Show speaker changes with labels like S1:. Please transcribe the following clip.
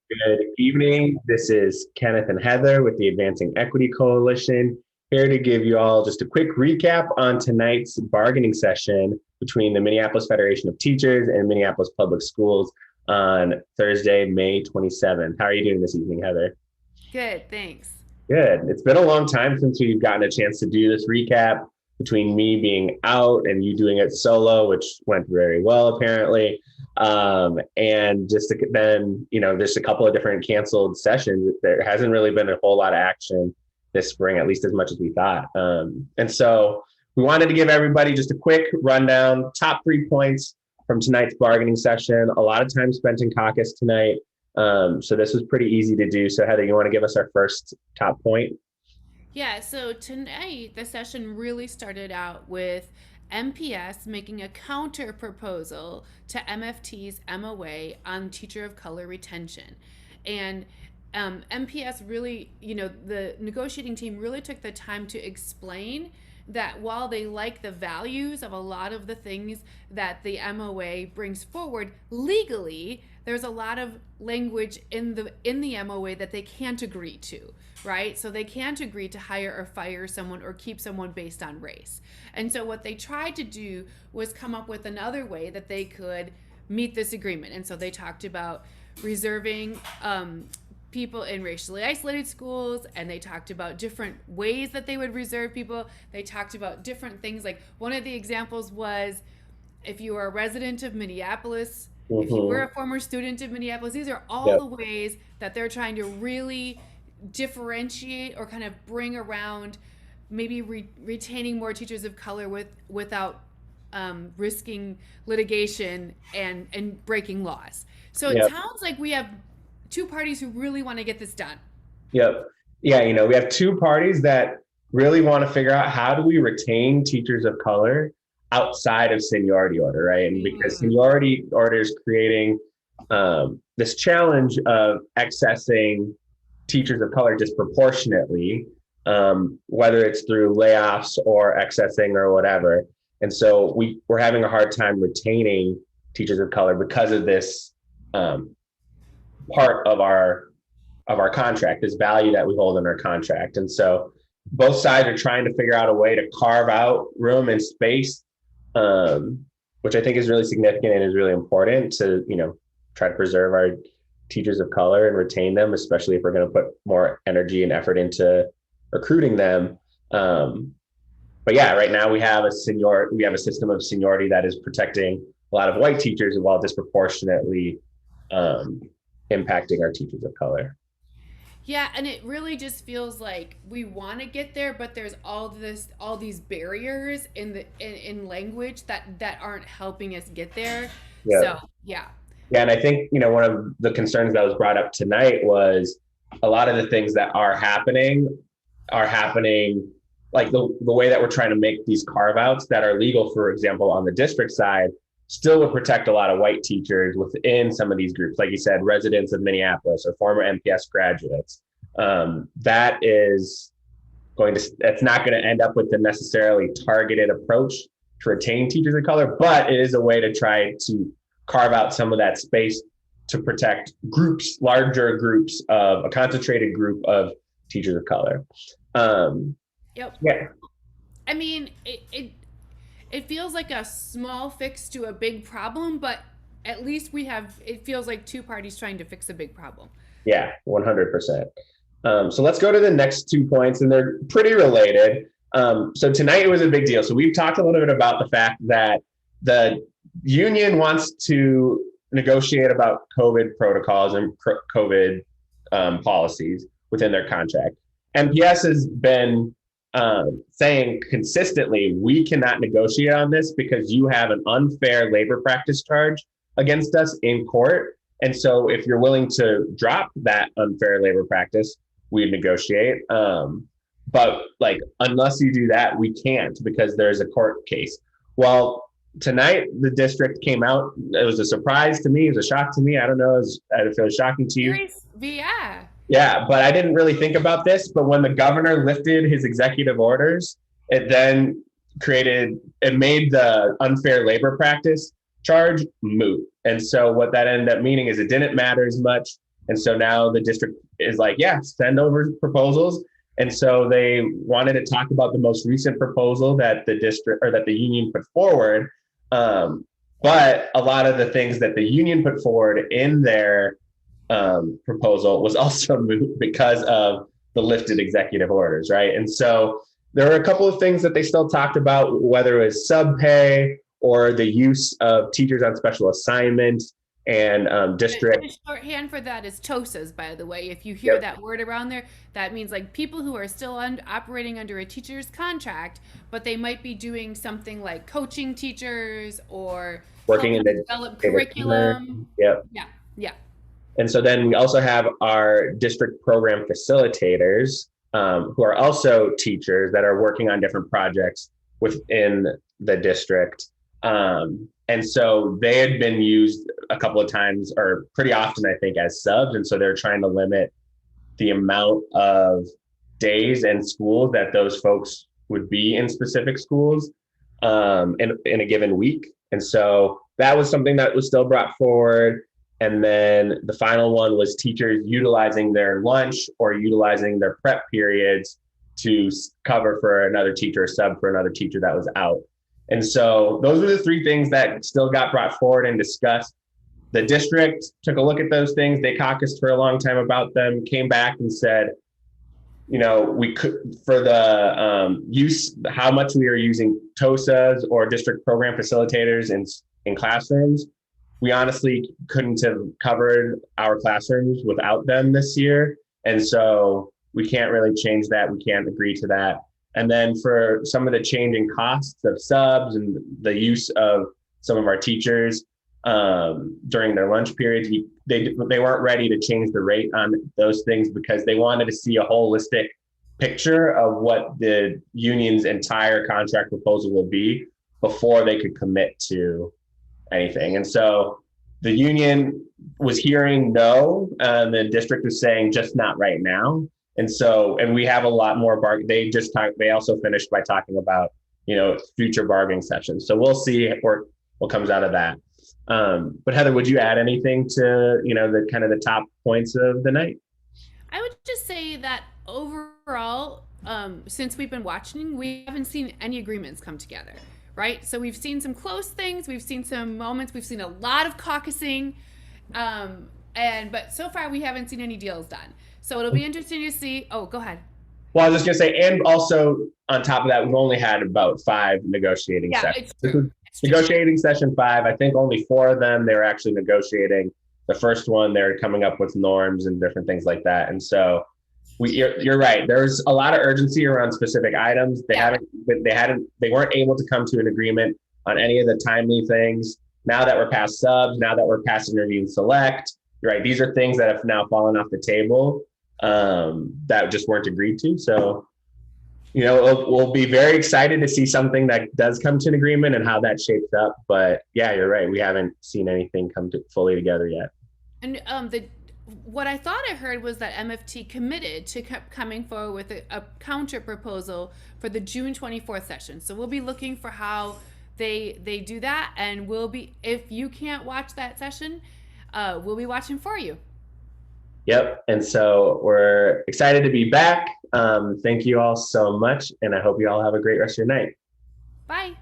S1: Good evening. This is Kenneth and Heather with the Advancing Equity Coalition, here to give you all just a quick recap on tonight's bargaining session between the Minneapolis Federation of Teachers and Minneapolis Public Schools on Thursday, May 27th. How are you doing this evening, Heather?
S2: Good, thanks.
S1: Good. It's been a long time since we've gotten a chance to do this recap between me being out and you doing it solo, which went very well, apparently. And then, there's a couple of different canceled sessions. There hasn't really been a whole lot of action this spring, at least as much as we thought. And so we wanted to give everybody just a quick rundown, top 3 points from tonight's bargaining session. A lot of time spent in caucus tonight. So this was pretty easy to do. So Heather, you want to give us our first top point?
S2: Yeah, so tonight the session really started out with MPS making a counter proposal to MFT's MOA on teacher of color retention. And MPS really, the negotiating team really took the time to explain that while they like the values of a lot of the things that the MOA brings forward legally, there's a lot of language in the MOA that they can't agree to, right? So they can't agree to hire or fire someone or keep someone based on race. And so what they tried to do was come up with another way that they could meet this agreement. And so they talked about reserving people in racially isolated schools, and they talked about different ways that they would reserve people. They talked about different things. Like one of the examples was if you are a resident of Minneapolis, if you were a former student of Minneapolis, these are all
S1: Yep.
S2: the ways that they're trying to really differentiate or kind of bring around maybe retaining more teachers of color without risking litigation and breaking laws. So it
S1: Yep.
S2: sounds like we have two parties who really want to get this done.
S1: Yep. Yeah, we have two parties that really want to figure out how do we retain teachers of color outside of seniority order, right? And because
S2: Mm.
S1: seniority order is creating this challenge of accessing teachers of color disproportionately, whether it's through layoffs or accessing or whatever. And so we're having a hard time retaining teachers of color because of this part of our contract, this value that we hold in our contract. And so both sides are trying to figure out a way to carve out room and space, which I think is really significant and is really important to, try to preserve our teachers of color and retain them, especially if we're going to put more energy and effort into recruiting them. But yeah, right now we have a system of seniority that is protecting a lot of white teachers while disproportionately impacting our teachers of color.
S2: Yeah, and it really just feels like we want to get there, but there's all these barriers in language that aren't helping us get there.
S1: Yeah.
S2: So yeah.
S1: Yeah. And I think, one of the concerns that was brought up tonight was a lot of the things that are happening like the way that we're trying to make these carve outs that are legal, for example, on the district side, still would protect a lot of white teachers within some of these groups. Like you said, residents of Minneapolis or former MPS graduates. That's not going to end up with the necessarily targeted approach to retain teachers of color, but it is a way to try to carve out some of that space to protect larger groups of a concentrated group of teachers of color.
S2: Yep.
S1: Yeah.
S2: I mean, it feels like a small fix to a big problem, but at least it feels like two parties trying to fix a big problem.
S1: Yeah, 100%. So let's go to the next 2 points, and they're pretty related. So tonight it was a big deal. So we've talked a little bit about the fact that the union wants to negotiate about COVID protocols and COVID policies within their contract. MPS has been saying consistently, we cannot negotiate on this because you have an unfair labor practice charge against us in court. And so if you're willing to drop that unfair labor practice, we negotiate. But unless you do that, we can't because there's a court case. Well, tonight the district came out. It was a surprise to me. It was a shock to me. I don't know if it was shocking to you.
S2: Yeah.
S1: Yeah, but I didn't really think about this. But when the governor lifted his executive orders, it then made the unfair labor practice charge moot. And so what that ended up meaning is it didn't matter as much. And so now the district is like, yeah, send over proposals. And so they wanted to talk about the most recent proposal that the district or that the union put forward. Um, but a lot of the things that the union put forward in their proposal was also moved because of the lifted executive orders, right? And so there were a couple of things that they still talked about, whether it was sub pay or the use of teachers on special assignment and district.
S2: The shorthand for that is TOSAs, by the way. If you hear
S1: Yep.
S2: that word around there, that means like people who are still operating under a teacher's contract, but they might be doing something like coaching teachers or
S1: Working in
S2: helping
S1: the
S2: develop
S1: data center.
S2: curriculum.
S1: Yep.
S2: Yeah, yeah.
S1: And so then we also have our district program facilitators, who are also teachers that are working on different projects within the district. And so they had been used a couple of times, or pretty often, I think, as subs. And so they're trying to limit the amount of days and schools that those folks would be in specific schools in a given week. And so that was something that was still brought forward. And then the final one was teachers utilizing their lunch or utilizing their prep periods to cover for another teacher or sub for another teacher that was out. And so those were the three things that still got brought forward and discussed. The district took a look at those things. They caucused for a long time about them, came back and said, we could, for the use, how much we are using TOSAs or district program facilitators in classrooms, we honestly couldn't have covered our classrooms without them this year. And so we can't really change that. We can't agree to that. And then for some of the changing costs of subs and the use of some of our teachers during their lunch periods, they weren't ready to change the rate on those things because they wanted to see a holistic picture of what the union's entire contract proposal will be before they could commit to anything. And so the union was hearing no, and the district was saying just not right now. And we have a lot more they also finished by talking about, future bargaining sessions. So we'll see what comes out of that. But Heather, would you add anything to, the kind of the top points of the night?
S2: I would just say that overall, since we've been watching, we haven't seen any agreements come together, right? So we've seen some close things, we've seen some moments, we've seen a lot of caucusing, but so far we haven't seen any deals done. So it'll be interesting to see. Oh, go ahead.
S1: Well, I was just going to say, and also on top of that, we've only had about 5 negotiating sessions.
S2: It's true.
S1: Negotiating session 5, I think only 4 of them, they're actually negotiating. The first one, they're coming up with norms and different things like that. And so you're right. There's a lot of urgency around specific items. They weren't able to come to an agreement on any of the timely things. Now that we're past subs, now that we're past interview and select, you're right. These are things that have now fallen off the table that just weren't agreed to. So, we'll be very excited to see something that does come to an agreement and how that shapes up. But yeah, you're right. We haven't seen anything come fully together yet.
S2: And what I thought I heard was that MFT committed to coming forward with a counter proposal for the June 24th session. So we'll be looking for how they do that, and if you can't watch that session, we'll be watching for you.
S1: Yep. And so we're excited to be back. Thank you all so much. And I hope you all have a great rest of your night.
S2: Bye.